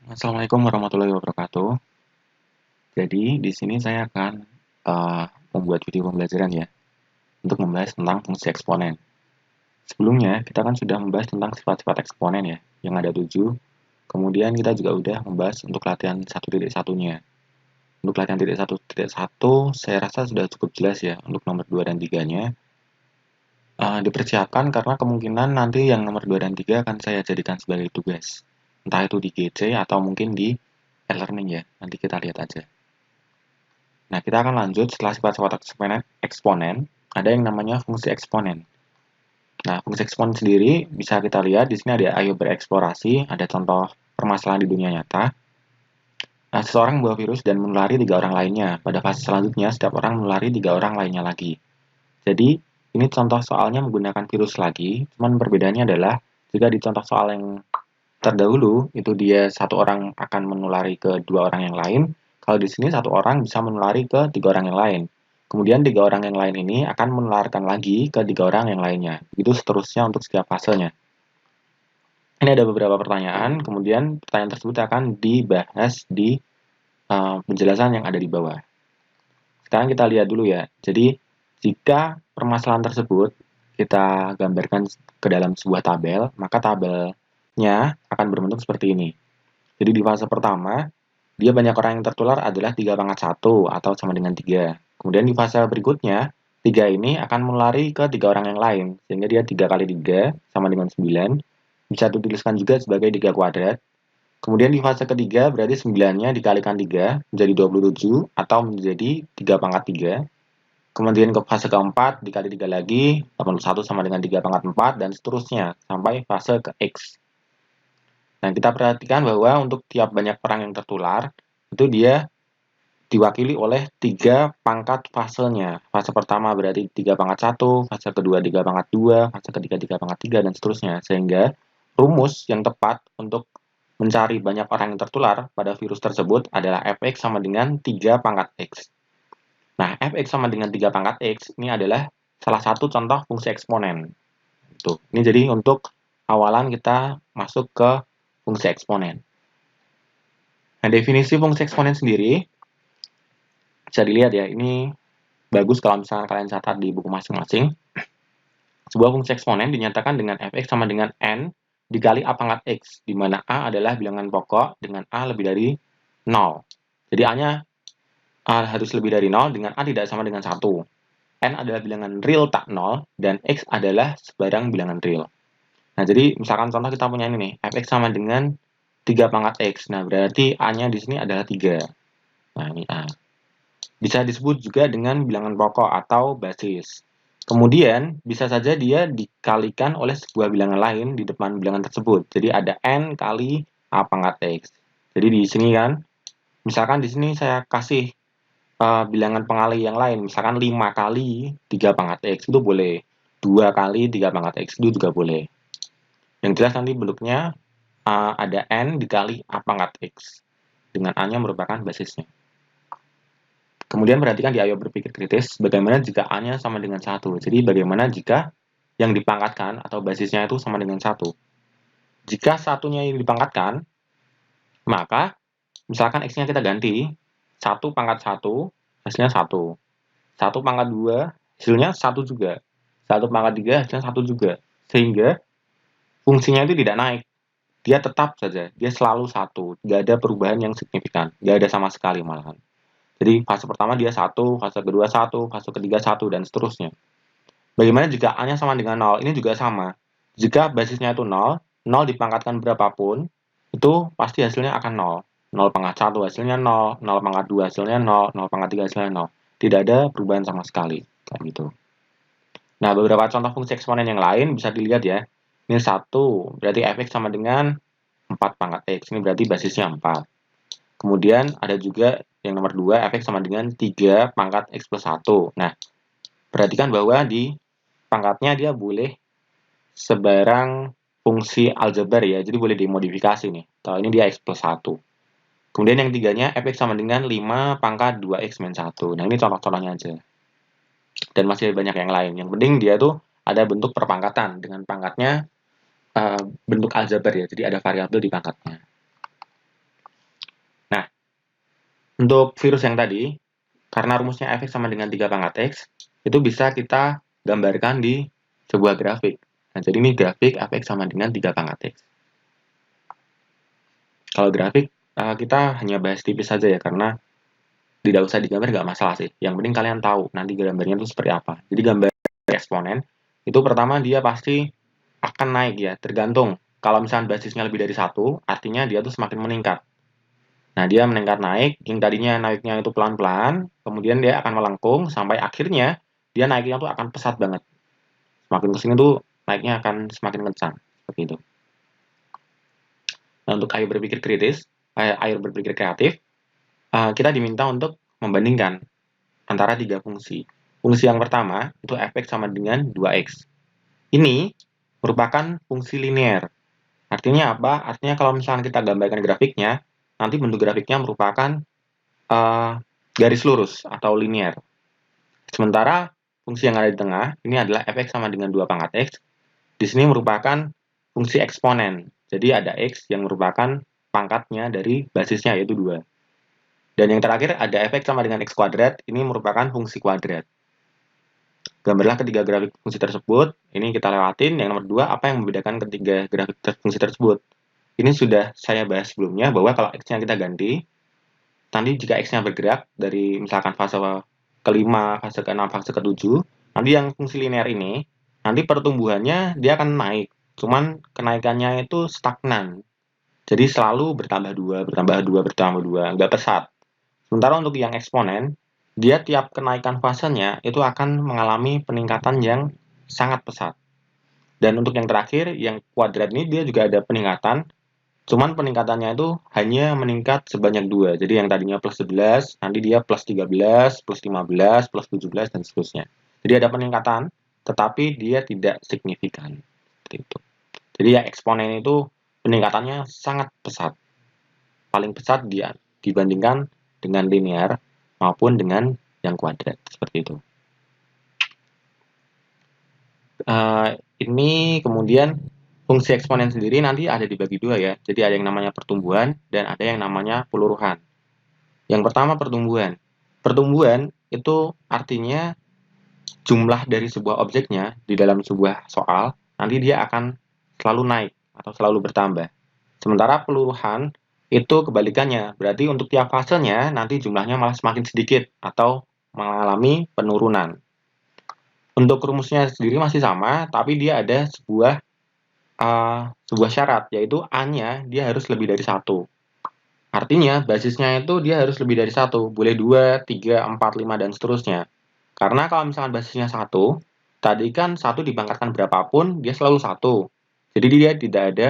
Assalamualaikum warahmatullahi wabarakatuh. Jadi, di sini saya akan membuat video pembelajaran ya, untuk membahas tentang fungsi eksponen. Sebelumnya, kita kan sudah membahas tentang sifat-sifat eksponen ya, yang ada 7. Kemudian kita juga udah membahas untuk latihan 1.1-nya. Untuk latihan 1.1, saya rasa sudah cukup jelas ya, untuk nomor 2 dan 3-nya. Dipersiapkan karena kemungkinan nanti yang nomor 2 dan 3 akan saya jadikan sebagai tugas. Entah itu di GC atau mungkin di e-learning ya, nanti kita lihat aja. Nah, kita akan lanjut setelah sifat-sifat eksponen, ada yang namanya fungsi eksponen. Nah, fungsi eksponen sendiri bisa kita lihat di sini ada ayo bereksplorasi, ada contoh permasalahan di dunia nyata. Nah, seseorang membawa virus dan menulari 3 orang lainnya. Pada fase selanjutnya, setiap orang menulari 3 orang lainnya lagi. Jadi, ini contoh soalnya menggunakan virus lagi, cuman perbedaannya adalah jika di contoh soal yang terdahulu, itu dia satu orang akan menulari ke 2 orang yang lain. Kalau di sini satu orang bisa menulari ke 3 orang yang lain. Kemudian 3 orang yang lain ini akan menularkan lagi ke 3 orang yang lainnya. Begitu seterusnya untuk setiap fasenya. Ini ada beberapa pertanyaan, kemudian pertanyaan tersebut akan dibahas di penjelasan yang ada di bawah. Sekarang kita lihat dulu ya. Jadi, jika permasalahan tersebut kita gambarkan ke dalam sebuah tabel, maka tabelnya akan berbentuk seperti ini. Jadi di fase pertama, dia banyak orang yang tertular adalah 3 pangkat 1 atau sama dengan 3. Kemudian di fase berikutnya, 3 ini akan melari ke 3 orang yang lain, sehingga dia 3 kali 3 sama dengan 9. Bisa dituliskan juga sebagai 3 kuadrat. Kemudian di fase ketiga, berarti 9-nya dikalikan 3 menjadi 27 atau menjadi 3 pangkat 3. Kemudian ke fase keempat, dikali 3 lagi, 81 sama dengan 3 pangkat 4, dan seterusnya, sampai fase ke X. Nah, kita perhatikan bahwa untuk tiap banyak orang yang tertular, itu dia diwakili oleh 3 pangkat fasenya. Fase pertama berarti 3 pangkat 1, fase kedua 3 pangkat 2, fase ketiga 3 pangkat 3, dan seterusnya. Sehingga rumus yang tepat untuk mencari banyak orang yang tertular pada virus tersebut adalah fx sama dengan 3 pangkat x. Nah, fx sama dengan 3 pangkat x ini adalah salah satu contoh fungsi eksponen. Tuh, ini jadi untuk awalan kita masuk ke fungsi eksponen. Nah, definisi fungsi eksponen sendiri bisa dilihat ya, ini bagus kalau misalnya kalian catat di buku masing-masing. Sebuah fungsi eksponen dinyatakan dengan fx sama dengan n dikali a pangkat x, di mana a adalah bilangan pokok dengan a lebih dari 0. Jadi a-nya harus lebih dari 0 dengan a tidak sama dengan 1. N adalah bilangan real tak 0, dan x adalah sebarang bilangan real. Nah, jadi misalkan contoh kita punya ini nih, fx sama dengan 3 pangkat x. Nah, berarti a-nya di sini adalah 3. Nah, ini a. Bisa disebut juga dengan bilangan pokok atau basis. Kemudian, bisa saja dia dikalikan oleh sebuah bilangan lain di depan bilangan tersebut. Jadi, ada n kali a pangkat x. Jadi, di sini kan, misalkan di sini saya kasih bilangan pengali yang lain, misalkan 5 kali 3 pangkat x, itu boleh. 2 kali 3 pangkat x, itu juga boleh. Yang jelas nanti bentuknya ada n dikali a pangkat x, dengan a-nya merupakan basisnya. Kemudian perhatikan di ayo berpikir kritis, bagaimana jika a-nya sama dengan 1. Jadi bagaimana jika yang dipangkatkan atau basisnya itu sama dengan 1. Jika satunya yang dipangkatkan, maka misalkan x-nya kita ganti, 1 pangkat 1, hasilnya 1. 1 pangkat 2, hasilnya 1 juga. 1 pangkat 3, hasilnya 1 juga. Sehingga fungsinya itu tidak naik. Dia tetap saja, dia selalu 1. Nggak ada perubahan yang signifikan. Nggak ada sama sekali malahan. Jadi fase pertama dia 1, fase kedua 1, fase ketiga 1, dan seterusnya. Bagaimana jika A-nya sama dengan 0? Ini juga sama. Jika basisnya itu 0, 0 dipangkatkan berapapun, itu pasti hasilnya akan 0. 0 pangkat 1 hasilnya 0, 0 pangkat 2 hasilnya 0, 0 pangkat 3 hasilnya 0. Tidak ada perubahan sama sekali. Kayak gitu. Nah, beberapa contoh fungsi eksponen yang lain bisa dilihat ya. Ini 1, berarti fx sama dengan 4 pangkat x. Ini berarti basisnya 4. Kemudian ada juga yang nomor 2, fx sama dengan 3 pangkat x plus 1. Nah, perhatikan bahwa di pangkatnya dia boleh sebarang fungsi aljabar ya, jadi boleh dimodifikasi nih. Kalau ini dia x plus 1. Kemudian yang tiganya, fx sama dengan 5 pangkat 2x min 1. Nah, ini contoh-contohnya aja. Dan masih banyak yang lain. Yang penting dia tuh ada bentuk perpangkatan dengan pangkatnya bentuk aljabar ya, jadi ada variabel di pangkatnya. Untuk virus yang tadi, karena rumusnya fx sama dengan 3 pangkat x, itu bisa kita gambarkan di sebuah grafik. Nah, jadi ini grafik fx sama dengan 3 pangkat x. Kalau grafik, kita hanya bahas tipis saja ya, karena tidak usah digambar, nggak masalah sih. Yang penting kalian tahu nanti gambarnya itu seperti apa. Jadi gambar eksponen, itu pertama dia pasti akan naik ya, tergantung. Kalau misalnya basisnya lebih dari 1, artinya dia tuh semakin meningkat. Nah, dia meningkat naik, yang tadinya naiknya itu pelan-pelan, kemudian dia akan melengkung, sampai akhirnya dia naiknya tuh akan pesat banget. Semakin kesini tuh naiknya akan semakin kencang, seperti itu. Nah, untuk air berpikir kritis, air berpikir kreatif, kita diminta untuk membandingkan antara 3 fungsi. Fungsi yang pertama, itu fx sama dengan 2x. Ini merupakan fungsi linear. Artinya apa? Artinya kalau misalnya kita gambarkan grafiknya, nanti bentuk grafiknya merupakan garis lurus atau linear. Sementara fungsi yang ada di tengah, ini adalah fx sama dengan 2 pangkat x. Di sini merupakan fungsi eksponen. Jadi ada x yang merupakan pangkatnya dari basisnya, yaitu 2. Dan yang terakhir ada fx sama dengan x kuadrat, ini merupakan fungsi kuadrat. Gambarlah ketiga grafik fungsi tersebut, ini kita lewatin. Yang nomor 2, apa yang membedakan ketiga grafik fungsi tersebut? Ini sudah saya bahas sebelumnya, bahwa kalau x-nya kita ganti, nanti jika x-nya bergerak dari misalkan fase kelima, fase ke-6, fase ke-7, nanti yang fungsi linear ini, nanti pertumbuhannya dia akan naik. Cuman kenaikannya itu stagnan. Jadi selalu bertambah 2, bertambah 2, bertambah 2, nggak pesat. Sementara untuk yang eksponen, dia tiap kenaikan fasenya itu akan mengalami peningkatan yang sangat pesat. Dan untuk yang terakhir, yang kuadrat ini dia juga ada peningkatan, cuman peningkatannya itu hanya meningkat sebanyak 2. Jadi yang tadinya plus 11, nanti dia plus 13, plus 15, plus 17, dan seterusnya. Jadi ada peningkatan, tetapi dia tidak signifikan. Gitu. Jadi ya eksponen itu peningkatannya sangat pesat. Paling pesat dia dibandingkan dengan linear maupun dengan yang kuadrat. Seperti itu. Ini kemudian fungsi eksponen sendiri nanti ada dibagi 2 ya. Jadi ada yang namanya pertumbuhan dan ada yang namanya peluruhan. Yang pertama pertumbuhan. Pertumbuhan itu artinya jumlah dari sebuah objeknya di dalam sebuah soal, nanti dia akan selalu naik atau selalu bertambah. Sementara peluruhan itu kebalikannya. Berarti untuk tiap fasenya nanti jumlahnya malah semakin sedikit atau mengalami penurunan. Untuk rumusnya sendiri masih sama, tapi dia ada sebuah syarat, yaitu A-nya dia harus lebih dari 1. Artinya basisnya itu dia harus lebih dari 1, boleh 2, 3, 4, 5, dan seterusnya. Karena kalau misalkan basisnya 1, tadi kan 1 dipangkatkan berapapun, dia selalu 1. Jadi dia tidak ada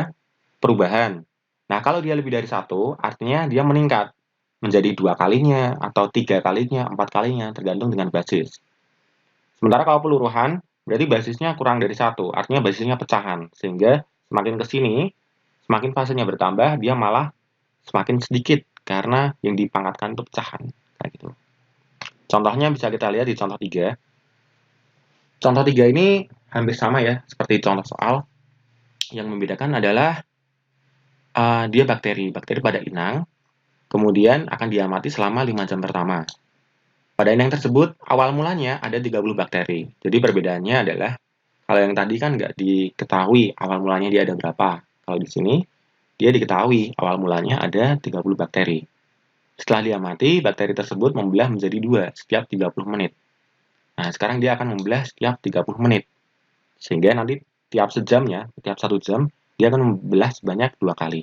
perubahan. Nah, kalau dia lebih dari 1, artinya dia meningkat menjadi 2 kalinya, atau 3 kalinya, 4 kalinya, tergantung dengan basis. Sementara kalau peluruhan, berarti basisnya kurang dari 1, artinya basisnya pecahan. Sehingga semakin ke sini, semakin fasenya bertambah, dia malah semakin sedikit, karena yang dipangkatkan itu pecahan. Kayak gitu. Contohnya bisa kita lihat di contoh 3. Contoh 3 ini hampir sama ya, seperti contoh soal. Yang membedakan adalah dia bakteri pada inang, kemudian akan diamati selama 5 jam pertama. Pada inang tersebut, awal mulanya ada 30 bakteri. Jadi perbedaannya adalah, kalau yang tadi kan nggak diketahui awal mulanya dia ada berapa. Kalau di sini, dia diketahui awal mulanya ada 30 bakteri. Setelah dia mati, bakteri tersebut membelah menjadi 2 setiap 30 menit. Nah, sekarang dia akan membelah setiap 30 menit. Sehingga nanti tiap sejamnya, tiap 1 jam, dia akan membelah sebanyak 2 kali.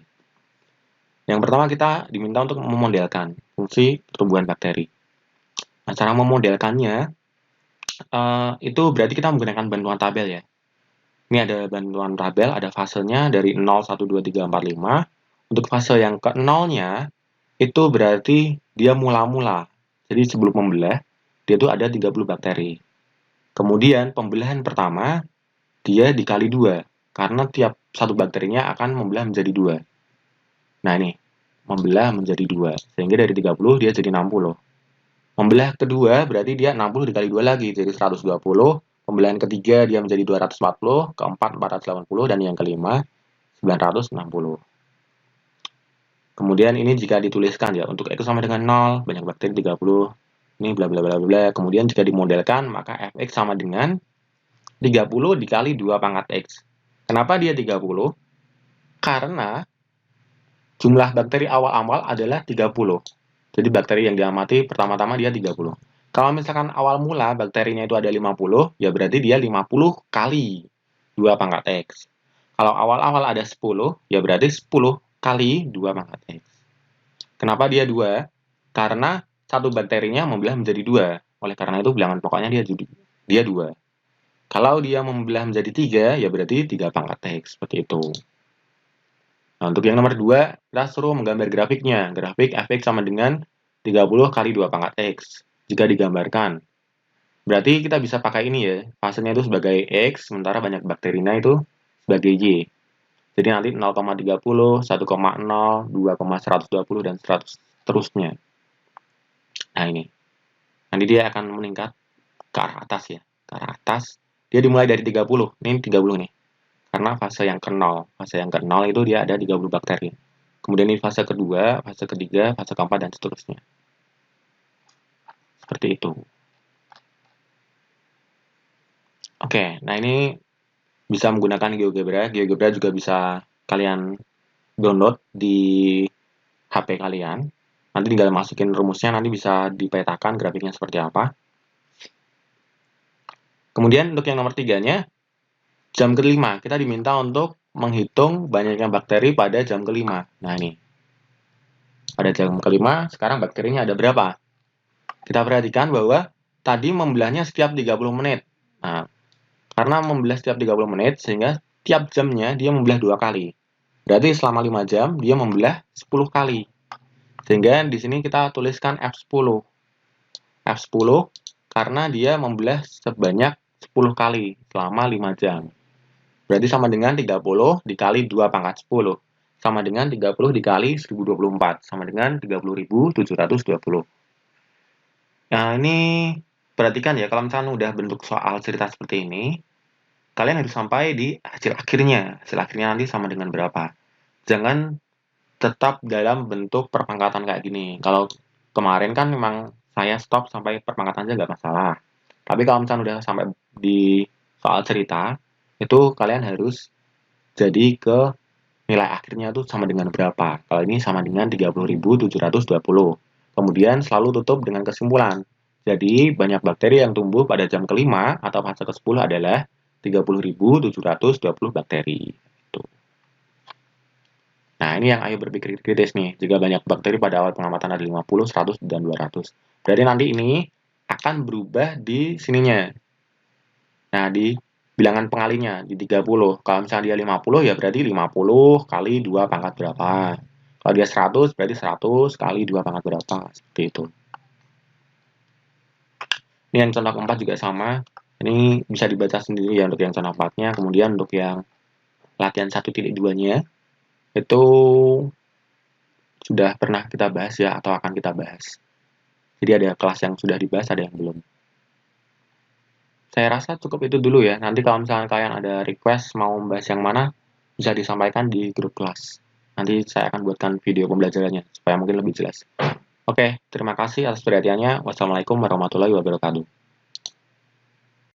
Yang pertama kita diminta untuk memodelkan fungsi pertumbuhan bakteri. Nah, cara memodelkannya, itu berarti kita menggunakan bantuan tabel ya. Ini ada bantuan tabel, ada fasenya dari 0, 1, 2, 3, 4, 5. Untuk fase yang ke 0-nya, itu berarti dia mula-mula. Jadi sebelum membelah, dia itu ada 30 bakteri. Kemudian pembelahan pertama, dia dikali 2. Karena tiap satu bakterinya akan membelah menjadi 2. Nah ini, membelah menjadi 2. Sehingga dari 30 dia jadi 60. Membelah kedua berarti dia 60 dikali 2 lagi, jadi 120. Pembelahan ketiga dia menjadi 240, keempat 480, dan yang kelima 960. Kemudian ini jika dituliskan ya, untuk X sama dengan 0, banyak bakteri 30, ini bla bla bla bla. Kemudian jika dimodelkan, maka Fx sama dengan 30 dikali 2 pangkat X. Kenapa dia 30? Karena jumlah bakteri awal-awal adalah 30. Jadi bakteri yang diamati pertama-tama dia 30. Kalau misalkan awal mula bakterinya itu ada 50, ya berarti dia 50 kali 2 pangkat X. Kalau awal-awal ada 10, ya berarti 10 kali 2 pangkat X. Kenapa dia 2? Karena satu bakterinya membelah menjadi 2. Oleh karena itu bilangan pokoknya dia 2. Kalau dia membelah menjadi 3, ya berarti 3 pangkat X. Seperti itu. Nah, untuk yang nomor 2, kita suruh menggambar grafiknya. Grafik Fx sama dengan 30 kali 2 pangkat X. Jika digambarkan. Berarti kita bisa pakai ini ya. Fasenya itu sebagai X, sementara banyak bakterinya itu sebagai Y. Jadi nanti 0,30, 1,0, 2,120, dan 100 seterusnya. Nah ini. Nanti dia akan meningkat ke arah atas ya. Ke arah atas. Dia dimulai dari 30. Ini 30 nih. Karena fase yang ke-0. Fase yang ke-0 itu dia ada 30 bakteri. Kemudian ini fase kedua, fase ketiga, fase keempat, dan seterusnya. Seperti itu. Oke, nah ini bisa menggunakan GeoGebra. GeoGebra juga bisa kalian download di HP kalian. Nanti tinggal masukin rumusnya, nanti bisa dipetakan grafiknya seperti apa. Kemudian untuk yang nomor 3-nya, jam ke-5. Kita diminta untuk menghitung banyaknya bakteri pada jam ke-5. Nah ini. Pada jam ke-5, sekarang bakterinya ada berapa? Kita perhatikan bahwa tadi membelahnya setiap 30 menit. Nah, karena membelah setiap 30 menit, sehingga tiap jamnya dia membelah 2 kali. Berarti selama 5 jam, dia membelah 10 kali. Sehingga di sini kita tuliskan F10. F10 karena dia membelah sebanyak 10 kali selama 5 jam. Berarti sama dengan 30 dikali 2 pangkat 10. Sama dengan 30 dikali 1024. Sama dengan 30.720. Nah, ini perhatikan ya, kalau misalnya udah bentuk soal cerita seperti ini, kalian harus sampai di hasil akhirnya. Hasil akhirnya nanti sama dengan berapa. Jangan tetap dalam bentuk perpangkatan kayak gini. Kalau kemarin kan memang saya stop sampai perpangkatan aja nggak masalah. Tapi kalau misalnya udah sampai di soal cerita, itu kalian harus jadi ke nilai akhirnya itu sama dengan berapa. Kalau ini sama dengan 30.720. Kemudian selalu tutup dengan kesimpulan. Jadi, banyak bakteri yang tumbuh pada jam ke-5 atau fase ke-10 adalah 30.720 bakteri. Tuh. Nah, ini yang ayo berpikir kritis nih. Jika banyak bakteri pada awal pengamatan ada 50, 100, dan 200. Berarti nanti ini akan berubah di sininya. Nah, di bilangan pengalinya, di 30. Kalau misalnya dia 50, ya berarti 50 kali 2 pangkat berapa. Kalau dia 100, berarti 100 kali 2 pangkat berapa. Seperti itu. Ini yang contoh keempat juga sama. Ini bisa dibaca sendiri ya untuk yang contoh keempatnya. Kemudian untuk yang latihan 1.2-nya, itu sudah pernah kita bahas ya, atau akan kita bahas. Jadi ada kelas yang sudah dibahas, ada yang belum. Saya rasa cukup itu dulu ya. Nanti kalau misalnya kalian ada request mau membahas yang mana, bisa disampaikan di grup kelas. Nanti saya akan buatkan video pembelajarannya, supaya mungkin lebih jelas. Oke, terima kasih atas perhatiannya. Wassalamualaikum warahmatullahi wabarakatuh.